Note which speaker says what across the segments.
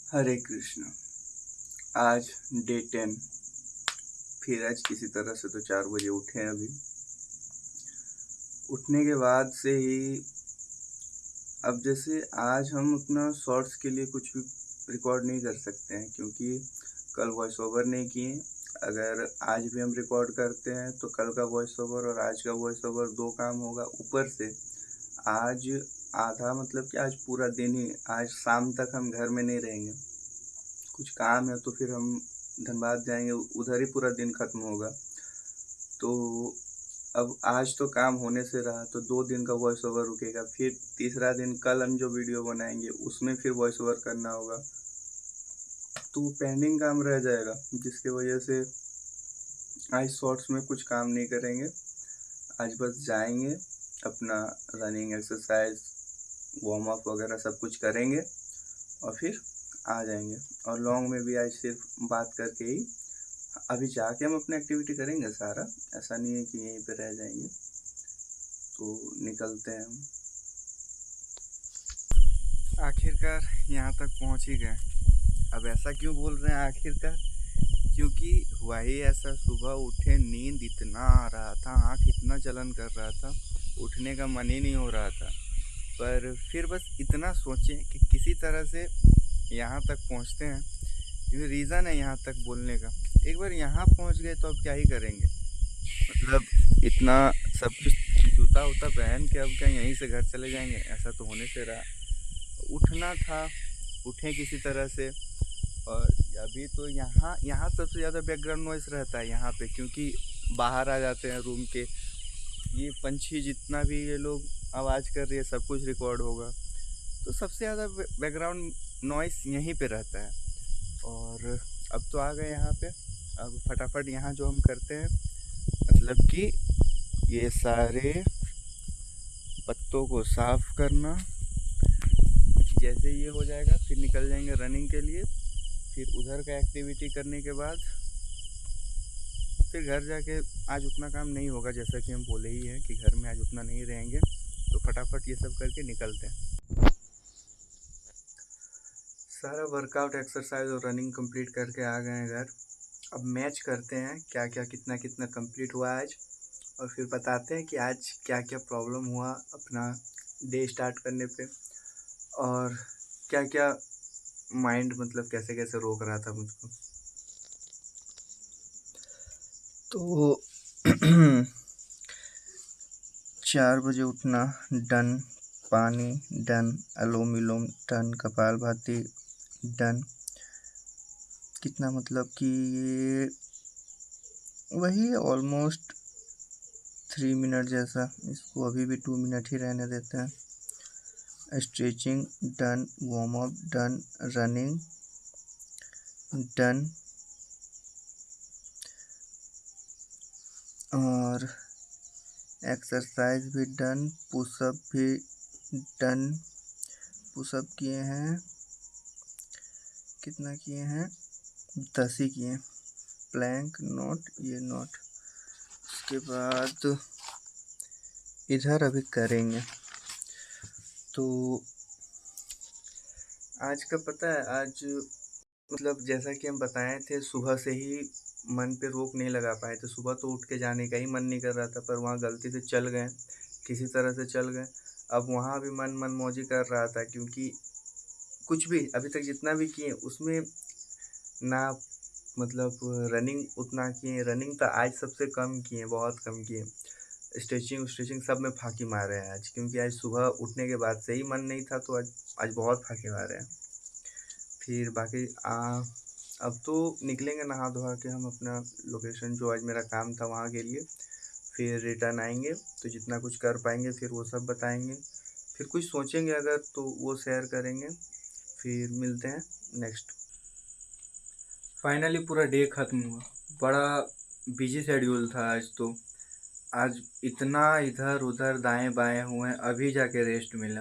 Speaker 1: हरे कृष्ण। आज डे 10। फिर आज किसी तरह से तो 4 बजे उठे हैं। अभी उठने के बाद से ही अब जैसे आज हम अपना शॉर्ट्स के लिए कुछ भी रिकॉर्ड नहीं कर सकते हैं, क्योंकि कल वॉइस ओवर नहीं किए। अगर आज भी हम रिकॉर्ड करते हैं तो कल का वॉइस ओवर और आज का वॉइस ओवर दो काम होगा। ऊपर से आज आधा मतलब कि आज पूरा दिन ही, आज शाम तक हम घर में नहीं रहेंगे। कुछ काम है तो फिर हम धनबाद जाएंगे, उधर ही पूरा दिन खत्म होगा। तो अब आज तो काम होने से रहा तो 2 दिन का वॉइस ओवर रुकेगा। फिर तीसरा दिन कल हम जो वीडियो बनाएंगे उसमें फिर वॉइस ओवर करना होगा, तो वो पेंडिंग काम रह जाएगा, जिसकी वजह से आज शॉर्ट्स में कुछ काम नहीं करेंगे। आज बस जाएंगे, अपना रनिंग एक्सरसाइज वार्म अप वगैरह सब कुछ करेंगे और फिर आ जाएंगे। और लॉन्ग में भी आज सिर्फ बात करके ही अभी जाके हम अपनी एक्टिविटी करेंगे सारा। ऐसा नहीं है कि यहीं पे रह जाएंगे। तो निकलते हैं हम। आखिरकार यहाँ तक पहुँच ही गए। अब ऐसा क्यों बोल रहे हैं आखिरकार? क्योंकि हुआ ही ऐसा, सुबह उठे, नींद इतना आ रहा था, आँख इतना जलन कर रहा था, उठने का मन ही नहीं हो रहा था। पर फिर बस इतना सोचे कि किसी तरह से यहाँ तक पहुँचते हैं, क्योंकि रीज़न है यहाँ तक बोलने का। एक बार यहाँ पहुँच गए तो अब क्या ही करेंगे। मतलब इतना सब कुछ जूता उता पहन के अब क्या यहीं से घर चले जाएंगे? ऐसा तो होने से रहा। उठना था, उठें किसी तरह से। और अभी तो यहाँ यहाँ सबसे ज़्यादा बैकग्राउंड नॉइस रहता है यहाँ पे, क्योंकि बाहर आ जाते हैं रूम के। ये पंछी जितना भी ये लोग आवाज़ कर रही है सब कुछ रिकॉर्ड होगा, तो सबसे ज़्यादा बैकग्राउंड नॉइस यहीं पे रहता है। और अब तो आ गए यहाँ पे। अब फटाफट यहाँ जो हम करते हैं, मतलब कि ये सारे पत्तों को साफ करना। जैसे ये हो जाएगा फिर निकल जाएंगे रनिंग के लिए। फिर उधर का एक्टिविटी करने के बाद फिर घर जाके आज उतना काम नहीं होगा, जैसा कि हम बोले ही हैं कि घर में आज उतना नहीं रहेंगे। तो फटाफट ये सब करके निकलते हैं। सारा वर्कआउट एक्सरसाइज और रनिंग कंप्लीट करके आ गए हैं घर। अब मैच करते हैं क्या क्या कितना कितना कंप्लीट हुआ आज, और फिर बताते हैं कि आज क्या क्या प्रॉब्लम हुआ अपना डे स्टार्ट करने पे, और क्या क्या माइंड मतलब कैसे कैसे रोक रहा था मुझको। तो 4 बजे उठना डन, पानी डन, अनुलोम विलोम डन, कपालभाति डन। कितना मतलब कि ये वही ऑलमोस्ट 3 मिनट जैसा, इसको अभी भी 2 मिनट ही रहने देते हैं। Stretching done, warm up done, running done, और एक्सरसाइज भी डन, पुशअप भी डन। पुशअप किए हैं, कितना किए हैं? 10 ही किए। प्लैंक नोट, ये नोट। उसके बाद इधर अभी करेंगे। तो आज का पता है, आज मतलब जैसा कि हम बताए थे, सुबह से ही मन पे रोक नहीं लगा पाए थे। सुबह तो उठ के जाने का ही मन नहीं कर रहा था, पर वहाँ गलती से चल गए, किसी तरह से चल गए। अब वहाँ भी मन मौजी कर रहा था, क्योंकि कुछ भी अभी तक जितना भी किए उसमें ना मतलब रनिंग उतना किए। रनिंग तो आज सबसे कम किए, बहुत कम किए। स्ट्रेचिंग स्ट्रेचिंग सब में फाँकी मारे हैं आज, क्योंकि आज सुबह उठने के बाद से ही मन नहीं था, तो आज बहुत फाँकी मारे हैं। फिर बाकी अब तो निकलेंगे नहा धोआ के हम अपना लोकेशन, जो आज मेरा काम था वहाँ के लिए। फिर रिटर्न आएंगे तो जितना कुछ कर पाएंगे फिर वो सब बताएंगे। फिर कुछ सोचेंगे अगर तो वो शेयर करेंगे। फिर मिलते हैं नेक्स्ट। फाइनली पूरा डे ख़त्म हुआ। बड़ा बिजी शेड्यूल था आज तो। आज इतना इधर उधर दाएं बाएं हुए, अभी जाके रेस्ट मिला।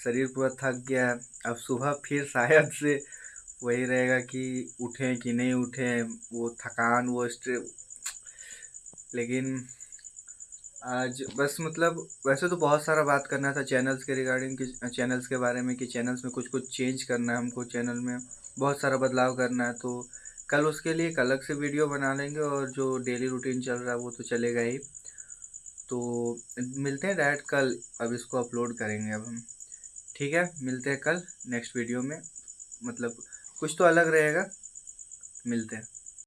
Speaker 1: शरीर पूरा थक गया है। अब सुबह फिर शायद से वही रहेगा कि उठें कि नहीं उठें, वो थकान, वो स्ट्रेस। लेकिन आज बस मतलब वैसे तो बहुत सारा बात करना था चैनल्स के रिगार्डिंग कि चैनल्स के बारे में कि चैनल्स में कुछ-कुछ चेंज करना है हमको, चैनल में बहुत सारा बदलाव करना है, तो कल उसके लिए एक अलग से वीडियो बना लेंगे और जो डेली रूटीन चल रहा है वो तो चलेगा ही। तो मिलते हैं डायरेक्ट कल, अब इसको अपलोड करेंगे अब हम। ठीक है, मिलते हैं कल नेक्स्ट वीडियो में, मतलब कुछ तो अलग रहेगा, मिलते हैं।